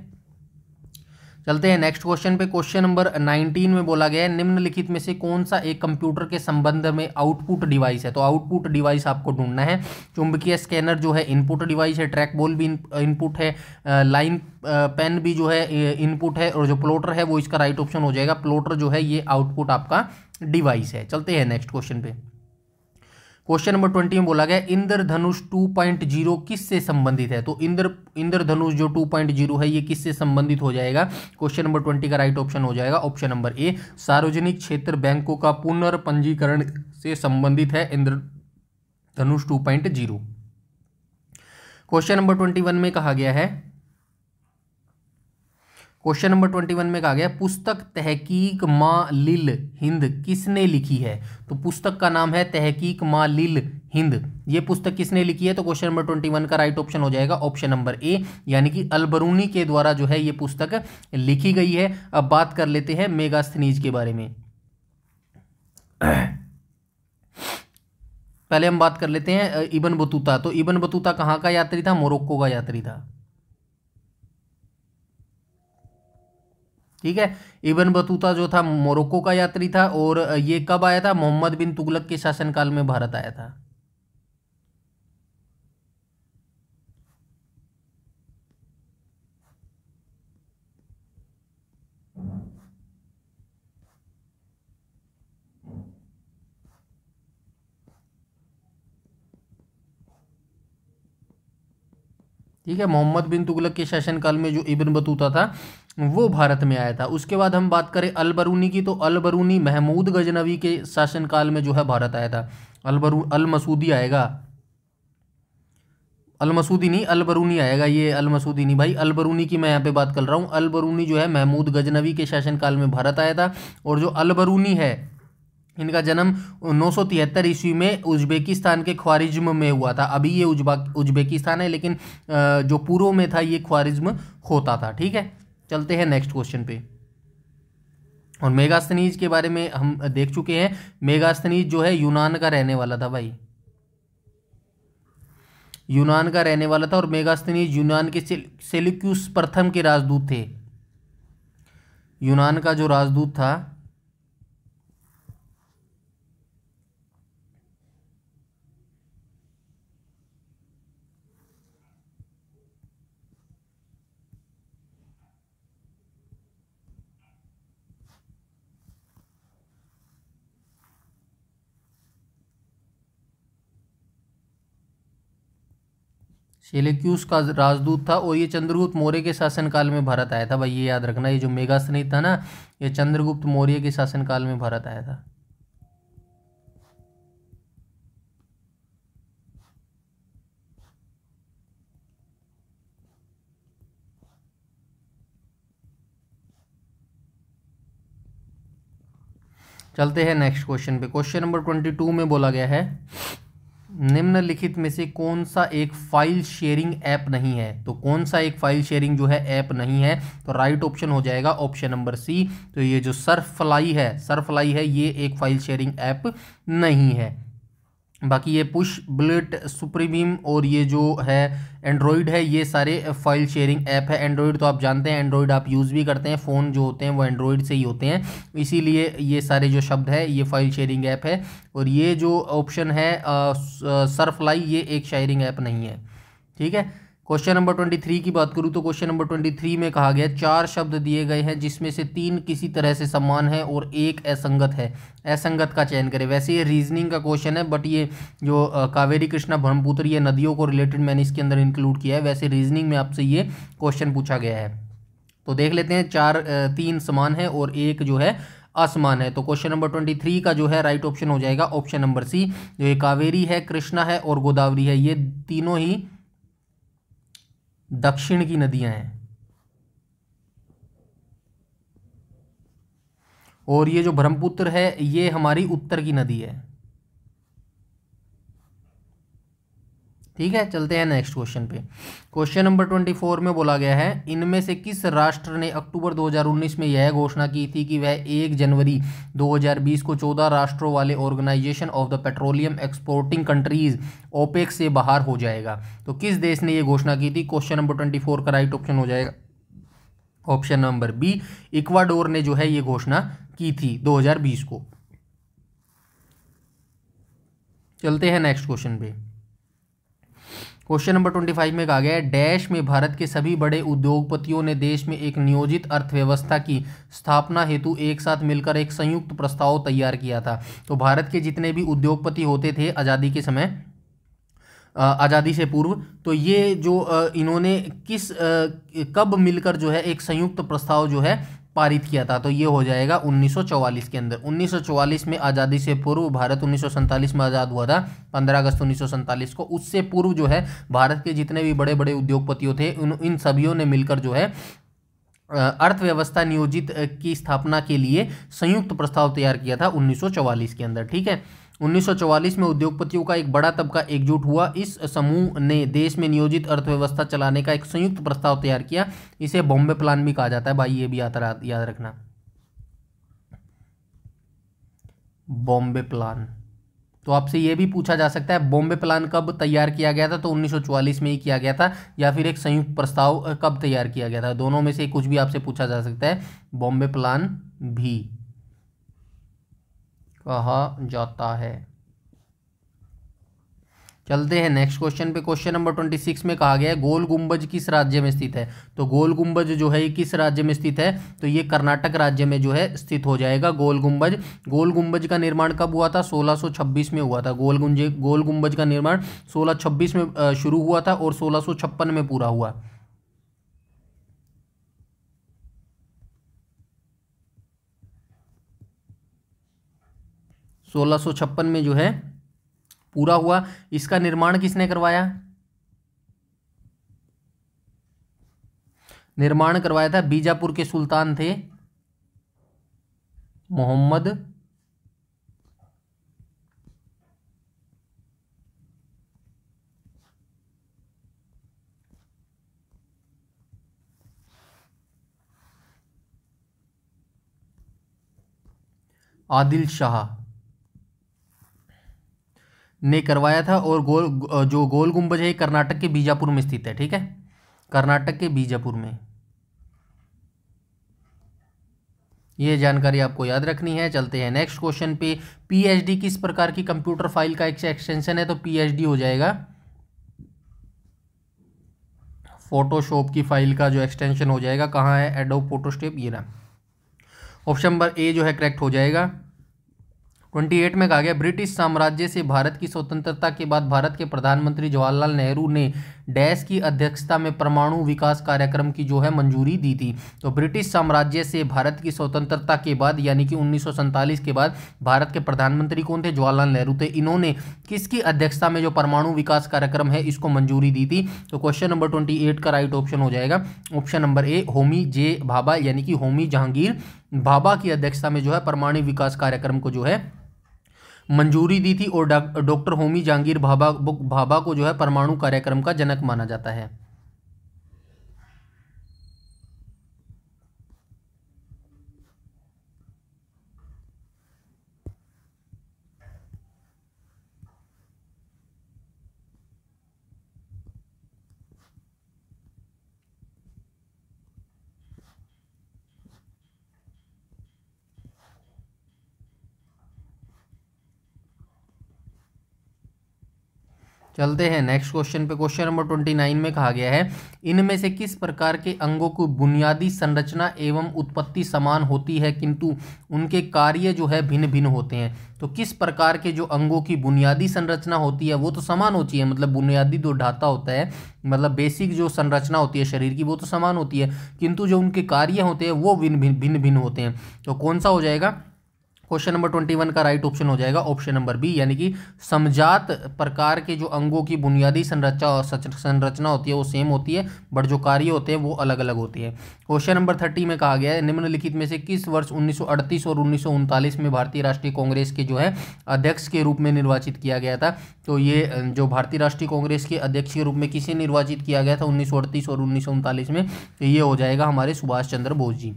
चलते हैं नेक्स्ट क्वेश्चन पे। क्वेश्चन नंबर 19 में बोला गया है निम्नलिखित में से कौन सा एक कंप्यूटर के संबंध में आउटपुट डिवाइस है। तो आउटपुट डिवाइस आपको ढूंढना है। चुंबकीय स्कैनर जो है इनपुट डिवाइस है, ट्रैक बॉल भी इनपुट है, लाइन पेन भी जो है इनपुट है, और जो प्लॉटर है वो इसका राइट ऑप्शन हो जाएगा। प्लॉटर जो है ये आउटपुट आपका डिवाइस है। चलते हैं नेक्स्ट क्वेश्चन पे। क्वेश्चन नंबर 20 में बोला गया इंद्रधनुष 2.0 किससे संबंधित है। तो इंद्रधनुष जो 2.0 है ये किससे संबंधित हो जाएगा? क्वेश्चन नंबर 20 का राइट ऑप्शन हो जाएगा ऑप्शन नंबर ए, सार्वजनिक क्षेत्र बैंकों का पुनर्पंजीकरण से संबंधित है इंद्रधनुष 2.0। क्वेश्चन नंबर 21 में कहा गया है, क्वेश्चन नंबर 21 में कहा गया पुस्तक तहकीक माँ लिल हिंद किसने लिखी है। तो पुस्तक का नाम है तहकीक माँ लिल हिंद। ये पुस्तक किसने लिखी है? तो क्वेश्चन नंबर 21 का राइट ऑप्शन हो जाएगा ऑप्शन नंबर ए, यानी कि अलबरूनी के द्वारा जो है ये पुस्तक लिखी गई है। अब बात कर लेते हैं मेगास्थनीज के बारे में। पहले हम बात कर लेते हैं इब्न बतूता। तो इब्न बतूता कहाँ का यात्री था? मोरक्को का यात्री था। ठीक है, इब्न बतूता जो था मोरक्को का यात्री था। और ये कब आया था? मोहम्मद बिन तुगलक के शासनकाल में भारत आया था। ठीक है, मोहम्मद बिन तुगलक के शासनकाल में जो इब्न बतूता था वो भारत में आया था। उसके बाद हम बात करें अलबरूनी की, तो अलबरूनी महमूद गजनवी के शासनकाल में जो है भारत आया था। अल मसूदी आएगा, अल मसूदी नहीं, अलबरूनी आएगा। ये अल मसूदी नहीं भाई, अलबरूनी की मैं यहाँ पे बात कर रहा हूँ। अलबरूनी जो है महमूद गजनवी के शासनकाल में भारत आया था। और जो अलबरूनी है इनका जन्म 973 ईस्वी में उज्बेकिस्तान के ख्वारिज्म में हुआ था। अभी ये उज्बेकिस्तान है, लेकिन जो पूर्व में था ये ख्वारिज्म होता था। ठीक है, चलते हैं नेक्स्ट क्वेश्चन पे। और मेगास्थनीज के बारे में हम देख चुके हैं। मेगास्थनीज जो है यूनान का रहने वाला था भाई, यूनान का रहने वाला था। और मेगास्थनीज यूनान के सेल्यूकस प्रथम के राजदूत थे। यूनान का जो राजदूत था सेल्यूकस का राजदूत था। और ये चंद्रगुप्त मौर्य के शासनकाल में भारत आया था भाई, ये याद रखना। ये जो मेगास्थनीज था ना, ये चंद्रगुप्त मौर्य के शासनकाल में भारत आया था। चलते हैं नेक्स्ट क्वेश्चन पे। क्वेश्चन नंबर 22 में बोला गया है निम्नलिखित में से कौन सा एक फाइल शेयरिंग ऐप नहीं है। तो कौन सा एक फाइल शेयरिंग जो है ऐप नहीं है? तो राइट ऑप्शन हो जाएगा ऑप्शन नंबर सी। तो ये जो सरफ्लाई है ये एक फाइल शेयरिंग ऐप नहीं है। बाकी ये पुश बुलेट सुप्रीम और ये जो है एंड्रॉयड है, ये सारे फाइल शेयरिंग ऐप है। एंड्रॉयड तो आप जानते हैं, एंड्रॉयड आप यूज़ भी करते हैं, फ़ोन जो होते हैं वो एंड्रॉयड से ही होते हैं, इसीलिए ये सारे जो शब्द है ये फाइल शेयरिंग ऐप है। और ये जो ऑप्शन है सरफ्लाई, ये एक शेयरिंग ऐप नहीं है। ठीक है, क्वेश्चन नंबर 23 की बात करूँ तो क्वेश्चन नंबर 23 में कहा गया 4 शब्द दिए गए हैं जिसमें से 3 किसी तरह से समान है और एक असंगत है। असंगत का चयन करें। वैसे ये रीजनिंग का क्वेश्चन है, बट ये जो कावेरी कृष्णा ब्रह्मपुत्र ये नदियों को रिलेटेड मैंने इसके अंदर इंक्लूड किया है। वैसे रीजनिंग में आपसे ये क्वेश्चन पूछा गया है। तो देख लेते हैं, 3 समान है और एक जो है असमान है। तो क्वेश्चन नंबर 23 का जो है राइट ऑप्शन हो जाएगा ऑप्शन नंबर सी। जो ये कावेरी है, कृष्णा है और गोदावरी है, ये तीनों ही दक्षिण की नदियां हैं, और ये जो ब्रह्मपुत्र है ये हमारी उत्तर की नदी है। ठीक है, चलते हैं नेक्स्ट क्वेश्चन पे। क्वेश्चन नंबर 24 में बोला गया है, इनमें से किस राष्ट्र ने अक्टूबर 2019 में यह घोषणा की थी कि वह 1 जनवरी 2020 को 14 राष्ट्रों वाले Organization of the Petroleum Exporting Countries OPEC से बाहर हो जाएगा। तो किस देश ने यह घोषणा की थी? क्वेश्चन नंबर 24 का राइट ऑप्शन हो जाएगा ऑप्शन नंबर बी, इक्वाडोर ने जो है ये घोषणा की थी 2020 को। चलते हैं नेक्स्ट क्वेश्चन पे। क्वेश्चन नंबर 25 में कहा गया है, डैश में भारत के सभी बड़े उद्योगपतियों ने देश में एक नियोजित अर्थव्यवस्था की स्थापना हेतु एक साथ मिलकर एक संयुक्त प्रस्ताव तैयार किया था। तो भारत के जितने भी उद्योगपति होते थे आज़ादी के समय, आज़ादी से पूर्व, तो ये जो इन्होंने कब मिलकर जो है एक संयुक्त प्रस्ताव जो है पारित किया था? तो ये हो जाएगा 1944 के अंदर। 1944 में आज़ादी से पूर्व, भारत 1947 में आज़ाद हुआ था 15 अगस्त 1947 को। उससे पूर्व जो है भारत के जितने भी बड़े बड़े उद्योगपतियों थे इन सभियों ने मिलकर जो है अर्थव्यवस्था नियोजित की स्थापना के लिए संयुक्त प्रस्ताव तैयार किया था 1944 के अंदर। ठीक है, 1944 में उद्योगपतियों का एक बड़ा तबका एकजुट हुआ। इस समूह ने देश में नियोजित अर्थव्यवस्था चलाने का एक संयुक्त प्रस्ताव तैयार किया। इसे बॉम्बे प्लान भी कहा जाता है भाई, ये भी याद रखना, बॉम्बे प्लान। तो आपसे ये भी पूछा जा सकता है बॉम्बे प्लान कब तैयार किया गया था? तो 1944 में ही किया गया था, या फिर एक संयुक्त प्रस्ताव कब तैयार किया गया था? दोनों में से कुछ भी आपसे पूछा जा सकता है, बॉम्बे प्लान भी कहा जाता है। चलते हैं नेक्स्ट क्वेश्चन पे। क्वेश्चन नंबर 26 में कहा गया है, गोल गुंबज किस राज्य में स्थित है? तो गोल गुंबज जो है ये किस राज्य में स्थित है? तो ये कर्नाटक राज्य में जो है स्थित हो जाएगा गोल गुंबज। गोल गुंबज का निर्माण कब हुआ था? 1626 में हुआ था। गोल गुंबज का निर्माण 1626 में शुरू हुआ था और 1656 में पूरा हुआ। सोलह सौ छप्पन में जो है पूरा हुआ। इसका निर्माण किसने करवाया? निर्माण करवाया था बीजापुर के सुल्तान थे मोहम्मद आदिल शाह ने करवाया था। और जो गोल गुंबज है कर्नाटक के बीजापुर में स्थित है। ठीक है, कर्नाटक के बीजापुर में। ये जानकारी आपको याद रखनी है। चलते हैं नेक्स्ट क्वेश्चन पे। पीएचडी किस प्रकार की कंप्यूटर फाइल का एक एक्सटेंशन है? तो पीएचडी हो जाएगा फोटोशॉप की फाइल का जो एक्सटेंशन हो जाएगा। कहाँ है? एडोब फोटोशॉप, ये ना। ऑप्शन नंबर ए जो है करेक्ट हो जाएगा। 28 में कहा गया, ब्रिटिश साम्राज्य से भारत की स्वतंत्रता के बाद भारत के प्रधानमंत्री जवाहरलाल नेहरू ने डैश की अध्यक्षता में परमाणु विकास कार्यक्रम की जो है मंजूरी दी थी। तो ब्रिटिश साम्राज्य से भारत की स्वतंत्रता के बाद यानी कि 1947 के बाद भारत के प्रधानमंत्री कौन थे? जवाहरलाल नेहरू थे। इन्होंने किसकी अध्यक्षता में जो परमाणु विकास कार्यक्रम है इसको मंजूरी दी थी? तो क्वेश्चन नंबर 28 का राइट ऑप्शन हो जाएगा ऑप्शन नंबर ए, होमी जे भाभा यानी कि होमी जहांगीर भाभा की अध्यक्षता में जो है परमाणु विकास कार्यक्रम को जो है मंजूरी दी थी। और डॉक्टर होमी जहांगीर भाभा को जो है परमाणु कार्यक्रम का जनक माना जाता है। चलते हैं नेक्स्ट क्वेश्चन पे। क्वेश्चन नंबर 29 में कहा गया है, इनमें से किस प्रकार के अंगों की बुनियादी संरचना एवं उत्पत्ति समान होती है किंतु उनके कार्य जो है भिन्न भिन्न होते हैं? तो किस प्रकार के जो अंगों की बुनियादी संरचना होती है वो तो समान होती है, मतलब बुनियादी जो ढांचा होता है, मतलब बेसिक जो संरचना होती है शरीर की वो तो समान होती है, किंतु जो उनके कार्य होते हैं वो भिन्न भिन्न होते हैं। तो कौन सा हो जाएगा? क्वेश्चन नंबर 21 का राइट ऑप्शन हो जाएगा ऑप्शन नंबर बी, यानी कि समजात प्रकार के जो अंगों की बुनियादी संरचना होती है वो सेम होती है, बट जो कार्य होते हैं वो अलग अलग होती है। क्वेश्चन नंबर 30 में कहा गया है निम्नलिखित में से किस वर्ष 1938 और 1939 में भारतीय राष्ट्रीय कांग्रेस के जो है अध्यक्ष के रूप में निर्वाचित किया गया था। तो ये जो भारतीय राष्ट्रीय कांग्रेस के अध्यक्ष के रूप में किसे निर्वाचित किया गया था 1938 और 1939 में, तो ये हो जाएगा हमारे सुभाष चंद्र बोस जी।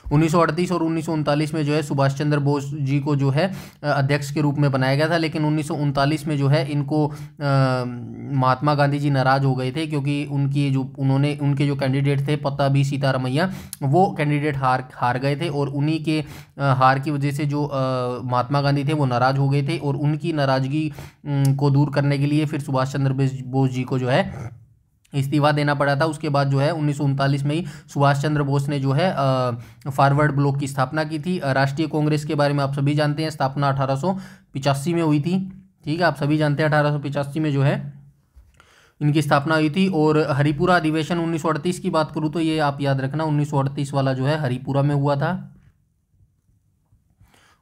1938 और 1939 में जो है सुभाष चंद्र बोस जी को जो है अध्यक्ष के रूप में बनाया गया था, लेकिन 1939 में जो है इनको महात्मा गांधी जी नाराज हो गए थे, क्योंकि उनके जो कैंडिडेट थे पट्टाभी सीतारामैया, वो कैंडिडेट हार गए थे, और उन्हीं के हार की वजह से जो महात्मा गांधी थे वो नाराज हो गए थे, और उनकी नाराजगी को दूर करने के लिए फिर सुभाष चंद्र बोस जी को जो है इस्तीफा देना पड़ा था। उसके बाद जो है 1939 में ही सुभाष चंद्र बोस ने जो है फॉरवर्ड ब्लॉक की स्थापना की थी। राष्ट्रीय कांग्रेस के बारे में आप सभी जानते हैं, स्थापना 1885 में हुई थी। ठीक है, आप सभी जानते हैं 1885 में जो है इनकी स्थापना हुई थी। और हरिपुरा अधिवेशन 1938 की बात करूँ तो ये आप याद रखना 1938 वाला जो है हरिपुरा में हुआ था,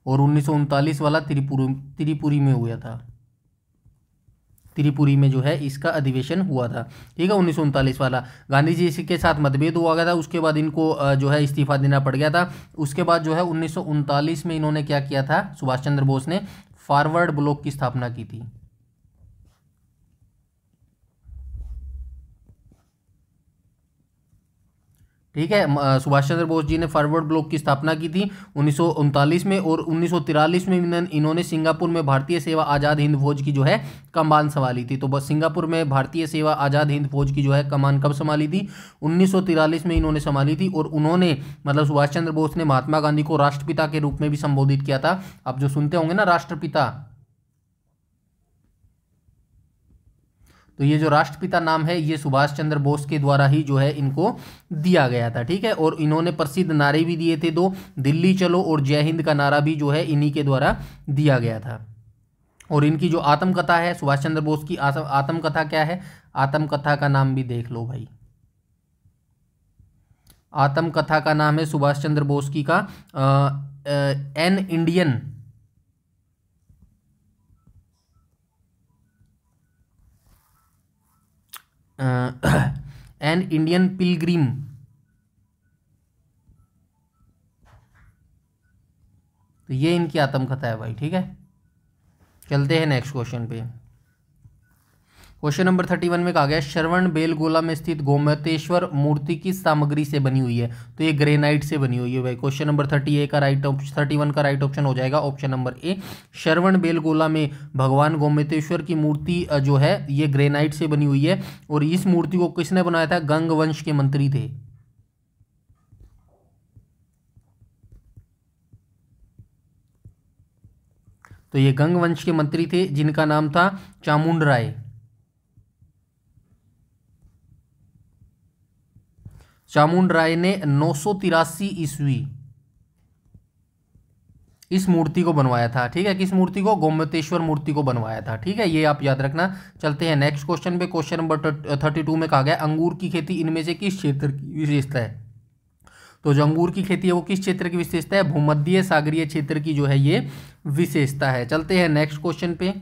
और 1939 वाला त्रिपुरी में हुआ था। त्रिपुरी में जो है इसका अधिवेशन हुआ था। ठीक है, 1939 वाला। गांधी जी के साथ मतभेद हुआ गया था, उसके बाद इनको जो है इस्तीफा देना पड़ गया था। उसके बाद जो है 1939 में इन्होंने क्या किया था, सुभाष चंद्र बोस ने फॉरवर्ड ब्लॉक की स्थापना की थी। ठीक है, सुभाष चंद्र बोस जी ने फॉरवर्ड ब्लॉक की स्थापना की थी 1939 में, और 1943 में इन्होंने सिंगापुर में भारतीय सेवा आज़ाद हिंद फौज की जो है कमान संभाली थी। तो बस सिंगापुर में भारतीय सेवा आज़ाद हिंद फौज की जो है कमान कब संभाली थी, 1943 में इन्होंने संभाली थी। और उन्होंने मतलब सुभाष चंद्र बोस ने महात्मा गांधी को राष्ट्रपिता के रूप में भी संबोधित किया था। आप जो सुनते होंगे ना राष्ट्रपिता, तो ये जो राष्ट्रपिता नाम है ये सुभाष चंद्र बोस के द्वारा ही जो है इनको दिया गया था। ठीक है, और इन्होंने प्रसिद्ध नारे भी दिए थे दो, दिल्ली चलो और जय हिंद का नारा भी जो है इन्हीं के द्वारा दिया गया था। और इनकी जो आत्मकथा है सुभाष चंद्र बोस की आत्मकथा क्या है, आत्मकथा का नाम भी देख लो भाई। आत्मकथा का नाम है सुभाष चंद्र बोस की का एन इंडियन पिलग्रिम। तो ये इनकी आत्मकथा है भाई। ठीक है, चलते हैं नेक्स्ट क्वेश्चन पे। क्वेश्चन नंबर 31 में कहा गया श्रवण बेलगोला में स्थित गोमतेश्वर मूर्ति किस सामग्री से बनी हुई है, तो ये ग्रेनाइट से बनी हुई है भाई। क्वेश्चन नंबर 31 का राइट ऑप्शन हो जाएगा ऑप्शन नंबर ए। श्रवण बेलगोला में भगवान गोमतेश्वर की मूर्ति जो है ये ग्रेनाइट से बनी हुई है, और इस मूर्ति को किसने बनाया था, गंग वंश के मंत्री थे। तो ये गंग वंश के मंत्री थे जिनका नाम था चामुंड राय। चामुंड राय ने 983 ईस्वी इस मूर्ति को बनवाया था। ठीक है, किस मूर्ति को, गोमतेश्वर मूर्ति को बनवाया था। ठीक है, ये आप याद रखना। चलते हैं नेक्स्ट क्वेश्चन पे। क्वेश्चन नंबर 32 में कहा गया अंगूर की खेती इनमें से किस क्षेत्र की विशेषता है, तो जो अंगूर की खेती है वो किस क्षेत्र की विशेषता है, भूमध्य सागरीय क्षेत्र की जो है ये विशेषता है। चलते हैं नेक्स्ट क्वेश्चन पे।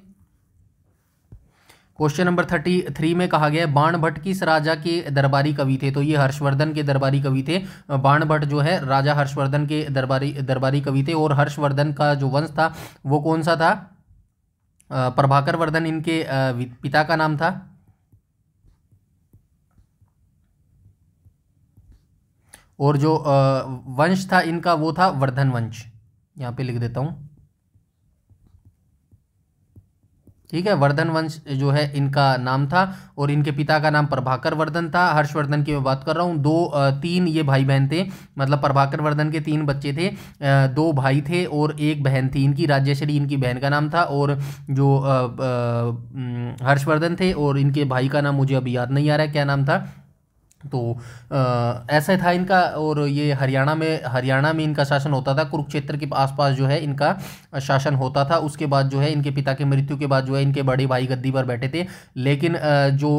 क्वेश्चन नंबर 33 में कहा गया बाणभट्ट किस राजा के दरबारी कवि थे, तो ये हर्षवर्धन के दरबारी कवि थे। बाणभट्ट जो है राजा हर्षवर्धन के दरबारी कवि थे, और हर्षवर्धन का जो वंश था वो कौन सा था, प्रभाकर वर्धन इनके पिता का नाम था। और जो वंश था इनका वो था वर्धन वंश, यहाँ पे लिख देता हूँ। ठीक है, वर्धन वंश जो है इनका नाम था, और इनके पिता का नाम प्रभाकर वर्धन था। हर्षवर्धन की मैं बात कर रहा हूँ। तीन ये भाई बहन थे, मतलब प्रभाकर वर्धन के 3 बच्चे थे, 2 भाई थे और 1 बहन थी। इनकी राजेश्वरी इनकी बहन का नाम था, और जो हर्षवर्धन थे और इनके भाई का नाम मुझे अभी याद नहीं आ रहा है क्या नाम था। तो ऐसा था इनका। और ये हरियाणा में इनका शासन होता था, कुरुक्षेत्र के आसपास जो है इनका शासन होता था। उसके बाद जो है इनके पिता की मृत्यु के बाद जो है इनके बड़े भाई गद्दी पर बैठे थे, लेकिन जो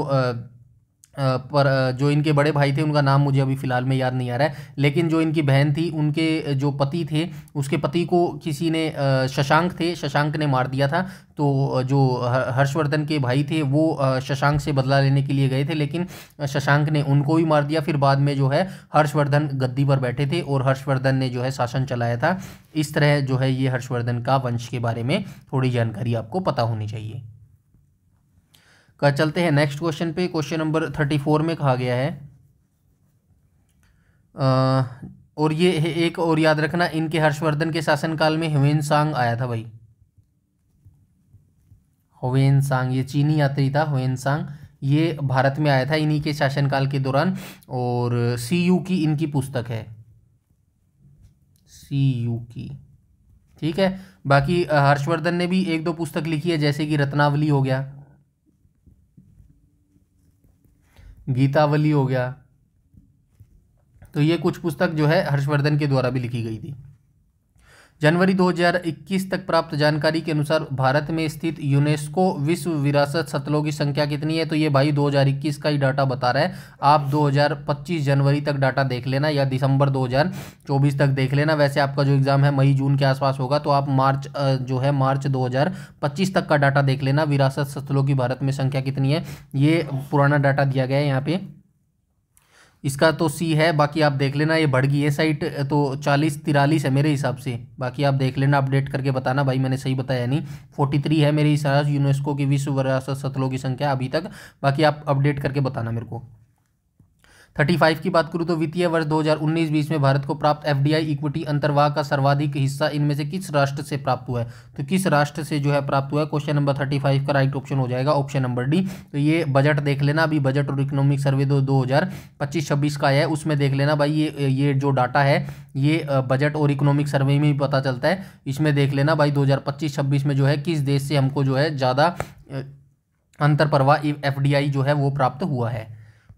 पर जो इनके बड़े भाई थे उनका नाम मुझे अभी फ़िलहाल में याद नहीं आ रहा है, लेकिन जो इनकी बहन थी उनके जो पति थे, उसके पति को किसी ने शशांक थे, शशांक ने मार दिया था। तो जो हर्षवर्धन के भाई थे वो शशांक से बदला लेने के लिए गए थे, लेकिन शशांक ने उनको भी मार दिया। फिर बाद में जो है हर्षवर्धन गद्दी पर बैठे थे और हर्षवर्धन ने जो है शासन चलाया था। इस तरह जो है ये हर्षवर्धन का वंश के बारे में थोड़ी जानकारी आपको पता होनी चाहिए। चलते हैं नेक्स्ट क्वेश्चन पे। क्वेश्चन नंबर 34 में कहा गया है और ये एक और याद रखना, इनके हर्षवर्धन के शासनकाल में ह्वेनसांग आया था भाई। ह्वेनसांग ये चीनी यात्री था, ह्वेनसांग ये भारत में आया था इन्हीं के शासनकाल के दौरान। और सीयू की इनकी पुस्तक है, सीयू की। ठीक है, बाकी हर्षवर्धन ने भी एक दो पुस्तक लिखी है, जैसे कि रत्नावली हो गया, गीतावली हो गया। तो ये कुछ पुस्तक जो है हर्षवर्धन के द्वारा भी लिखी गई थी। जनवरी 2021 तक प्राप्त जानकारी के अनुसार भारत में स्थित यूनेस्को विश्व विरासत स्थलों की संख्या कितनी है? तो ये भाई 2021 का ही डाटा बता रहा है। आप 2025 जनवरी तक डाटा देख लेना या दिसंबर 2024 तक देख लेना। वैसे आपका जो एग्ज़ाम है मई जून के आसपास होगा, तो आप मार्च जो है मार्च 2025 तक का डाटा देख लेना। विरासत स्थलों की भारत में संख्या कितनी है, ये पुराना डाटा दिया गया है यहाँ पे। इसका तो सी है, बाकी आप देख लेना। ये बढ़ गई है साइट, तो 40-43 है मेरे हिसाब से। बाकी आप देख लेना, अपडेट करके बताना भाई मैंने सही बताया नहीं। 43 है मेरे हिसाब से यूनेस्को की विश्व विरासत स्थलों की संख्या अभी तक। बाकी आप अपडेट करके बताना मेरे को। 35 की बात करूँ तो वित्तीय वर्ष 2019-20 में भारत को प्राप्त एफडीआई इक्विटी अंतर्वाह का सर्वाधिक हिस्सा इनमें से किस राष्ट्र से प्राप्त हुआ है? तो किस राष्ट्र से जो है प्राप्त हुआ है? क्वेश्चन नंबर 35 का राइट ऑप्शन हो जाएगा ऑप्शन नंबर डी। तो ये बजट देख लेना, अभी बजट और इकोनॉमिक सर्वे 2025-26 का है, उसमें देख लेना भाई। ये जो डाटा है ये बजट और इकोनॉमिक सर्वे में भी पता चलता है। इसमें देख लेना भाई 2025-26 में जो है किस देश से हमको जो है ज़्यादा अंतरप्रवाह एफडीआई जो है वो प्राप्त हुआ है।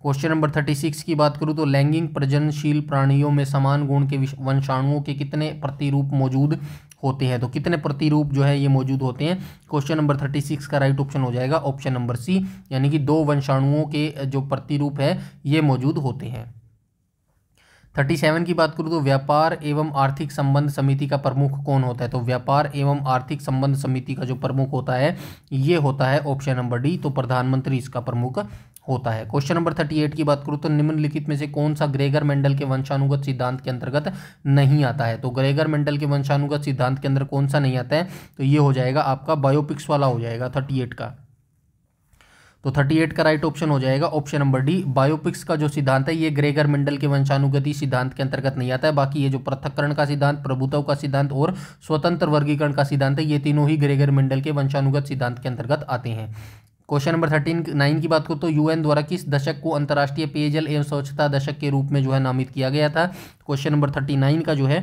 क्वेश्चन नंबर 36 की बात करूँ तो लैंगिक प्रजननशील प्राणियों में समान गुण के वंशाणुओं के कितने प्रतिरूप मौजूद होते हैं? तो कितने प्रतिरूप जो है ये मौजूद होते हैं? क्वेश्चन नंबर 36 का राइट ऑप्शन हो जाएगा ऑप्शन नंबर सी, यानी कि 2 वंशाणुओं के जो प्रतिरूप है ये मौजूद होते हैं। 37 की बात करूँ तो व्यापार एवं आर्थिक संबंध समिति का प्रमुख कौन होता है? तो व्यापार एवं आर्थिक संबंध समिति का जो प्रमुख होता है ये होता है ऑप्शन नंबर डी, तो प्रधानमंत्री इसका प्रमुख होता है। क्वेश्चन नंबर 38 की बात करूँ तो निम्नलिखित में से कौन सा ग्रेगर मेंडल के वंशानुगत सिद्धांत के अंतर्गत नहीं आता है? तो ग्रेगर मेंडल के वंशानुगत सिद्धांत के अंदर कौन सा नहीं आता है? तो ये हो जाएगा आपका बायोपिक्स वाला हो जाएगा 38 का। तो 38 का राइट ऑप्शन हो जाएगा ऑप्शन नंबर डी। बायोपिक्स का जो सिद्धांत है ये ग्रेगर मेंडल के वंशानुगति सिद्धांत के अंतर्गत नहीं आता है। बाकी ये जो पृथक्करण का सिद्धांत, प्रभुत्व का सिद्धांत और स्वतंत्र वर्गीकरण का सिद्धांत है, ये तीनों ही ग्रेगर मेंडल के वंशानुगत सिद्धांत के अंतर्गत आते हैं। क्वेश्चन नंबर 39 की बात करूँ तो यूएन द्वारा किस दशक को अंतर्राष्ट्रीय पेयजल एवं स्वच्छता दशक के रूप में जो है नामित किया गया था? क्वेश्चन नंबर 39 का जो है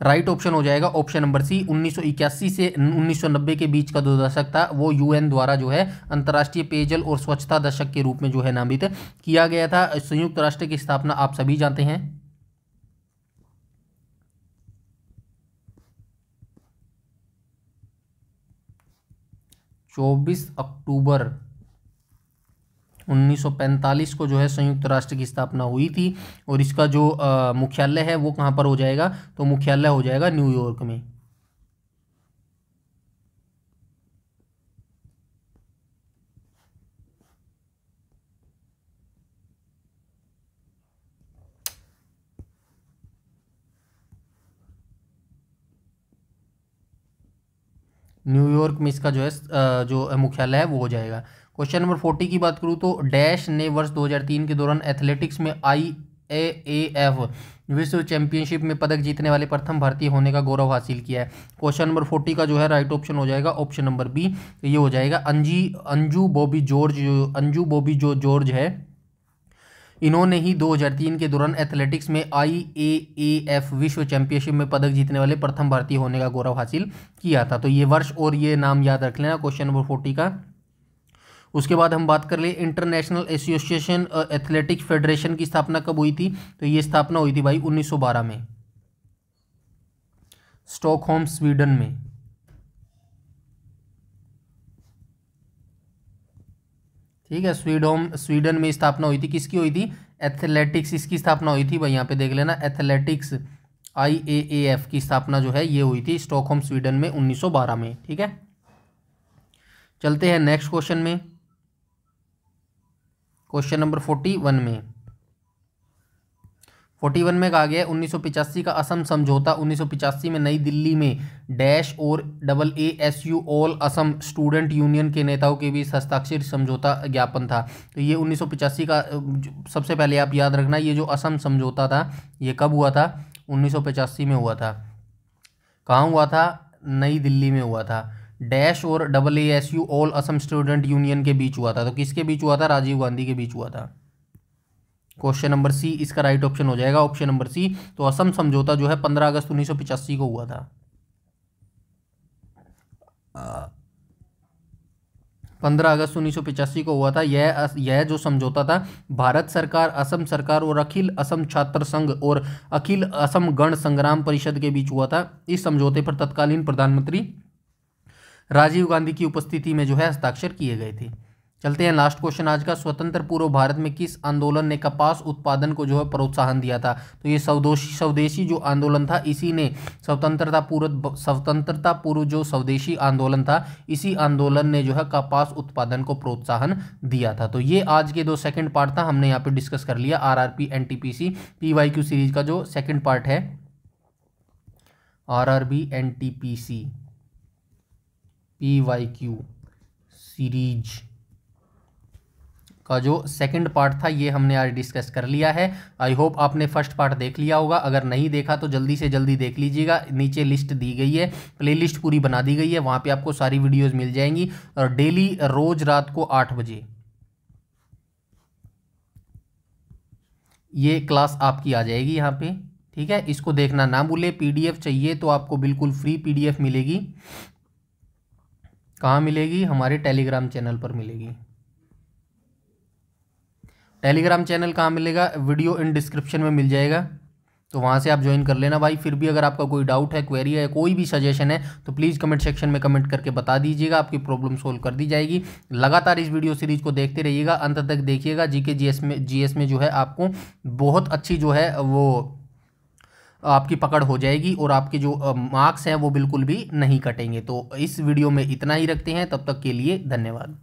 राइट ऑप्शन हो जाएगा ऑप्शन नंबर सी। 1981 से 1990 के बीच का जो दशक था वो यूएन द्वारा जो है अंतर्राष्ट्रीय पेयजल और स्वच्छता दशक के रूप में जो है नामित किया गया था। संयुक्त राष्ट्र की स्थापना आप सभी जानते हैं 24 अक्टूबर 1945 को जो है संयुक्त राष्ट्र की स्थापना हुई थी। और इसका जो मुख्यालय है वो कहाँ पर हो जाएगा? तो मुख्यालय हो जाएगा न्यूयॉर्क में। न्यूयॉर्क में इसका जो है जो मुख्यालय है वो हो जाएगा। क्वेश्चन नंबर 40 की बात करूँ तो डैश ने वर्ष 2003 के दौरान एथलेटिक्स में IAAF विश्व चैंपियनशिप में पदक जीतने वाले प्रथम भारतीय होने का गौरव हासिल किया है? क्वेश्चन नंबर 40 का जो है राइट ऑप्शन हो जाएगा ऑप्शन नंबर बी। तो ये हो जाएगा अंजू बॉबी जॉर्ज। अंजू बॉबी जो जॉर्ज है इन्होंने ही 2003 के दौरान एथलेटिक्स में IAAF विश्व चैंपियनशिप में पदक जीतने वाले प्रथम भारतीय होने का गौरव हासिल किया था। तो ये वर्ष और ये नाम याद रख लेना क्वेश्चन नंबर 40 का। उसके बाद हम बात कर ले इंटरनेशनल एसोसिएशन एथलेटिक्स फेडरेशन की स्थापना कब हुई थी? तो ये स्थापना हुई थी भाई 1912 में, स्टॉकहोम स्वीडन में। ठीक है। स्वीडन में स्थापना हुई थी, किसकी हुई थी? एथलेटिक्स, इसकी स्थापना हुई थी भाई, यहाँ पे देख लेना, एथलेटिक्स IAAF की स्थापना जो है ये हुई थी स्टॉकहोम स्वीडन में 1912 में। ठीक है, चलते हैं नेक्स्ट क्वेश्चन में। क्वेश्चन नंबर 41 में 41 में कहा गया 1985 का असम समझौता। 1985 में नई दिल्ली में डैश और AASU all Assam student union के नेताओं के बीच हस्ताक्षरित समझौता ज्ञापन था। तो ये 1985 का सबसे पहले आप याद रखना, ये जो असम समझौता था ये कब हुआ था? 1985 में हुआ था। कहाँ हुआ था? नई दिल्ली में हुआ था। डैश और AASU all Assam student union के बीच हुआ था। तो किसके बीच हुआ था? राजीव गांधी के बीच हुआ था। क्वेश्चन नंबर सी इसका राइट ऑप्शन हो जाएगा, ऑप्शन नंबर सी। तो असम समझौता जो है 15 अगस्त 1985 को हुआ था। 15 अगस्त 1985 को हुआ था। यह जो समझौता था भारत सरकार, असम सरकार और अखिल असम छात्र संघ और अखिल असम गण संग्राम परिषद के बीच हुआ था। इस समझौते पर तत्कालीन प्रधानमंत्री राजीव गांधी की उपस्थिति में जो है हस्ताक्षर किए गए थे। चलते हैं लास्ट क्वेश्चन आज का। स्वतंत्र पूर्व भारत में किस आंदोलन ने कपास उत्पादन को जो है प्रोत्साहन दिया था? तो ये स्वदेशी जो आंदोलन था, इसी ने स्वतंत्रता पूर्व जो स्वदेशी आंदोलन था, इसी आंदोलन ने जो है कपास उत्पादन को प्रोत्साहन दिया था। तो ये आज के दो सेकंड पार्ट था, हमने यहाँ पे डिस्कस कर लिया। RRB NTPC PYQ सीरीज का जो सेकंड पार्ट है, RRB NTPC PYQ सीरीज का जो सेकंड पार्ट था ये हमने आज डिस्कस कर लिया है। आई होप आपने फर्स्ट पार्ट देख लिया होगा। अगर नहीं देखा तो जल्दी से जल्दी देख लीजिएगा। नीचे लिस्ट दी गई है, प्लेलिस्ट पूरी बना दी गई है, वहाँ पे आपको सारी वीडियोस मिल जाएंगी। और डेली रोज रात को 8 बजे ये क्लास आपकी आ जाएगी यहाँ पे। ठीक है, इसको देखना ना भूले। PDF चाहिए तो आपको बिल्कुल फ्री PDF मिलेगी। कहाँ मिलेगी? हमारे टेलीग्राम चैनल पर मिलेगी। टेलीग्राम चैनल कहाँ मिलेगा? वीडियो इन डिस्क्रिप्शन में मिल जाएगा, तो वहाँ से आप ज्वाइन कर लेना भाई। फिर भी अगर आपका कोई डाउट है, क्वेरी है, कोई भी सजेशन है तो प्लीज़ कमेंट सेक्शन में कमेंट करके बता दीजिएगा, आपकी प्रॉब्लम सोल्व कर दी जाएगी। लगातार इस वीडियो सीरीज को देखते रहिएगा, अंत तक देखिएगा। GK GS में जो है आपको बहुत अच्छी जो है वो आपकी पकड़ हो जाएगी और आपके जो मार्क्स हैं वो बिल्कुल भी नहीं कटेंगे। तो इस वीडियो में इतना ही रखते हैं, तब तक के लिए धन्यवाद।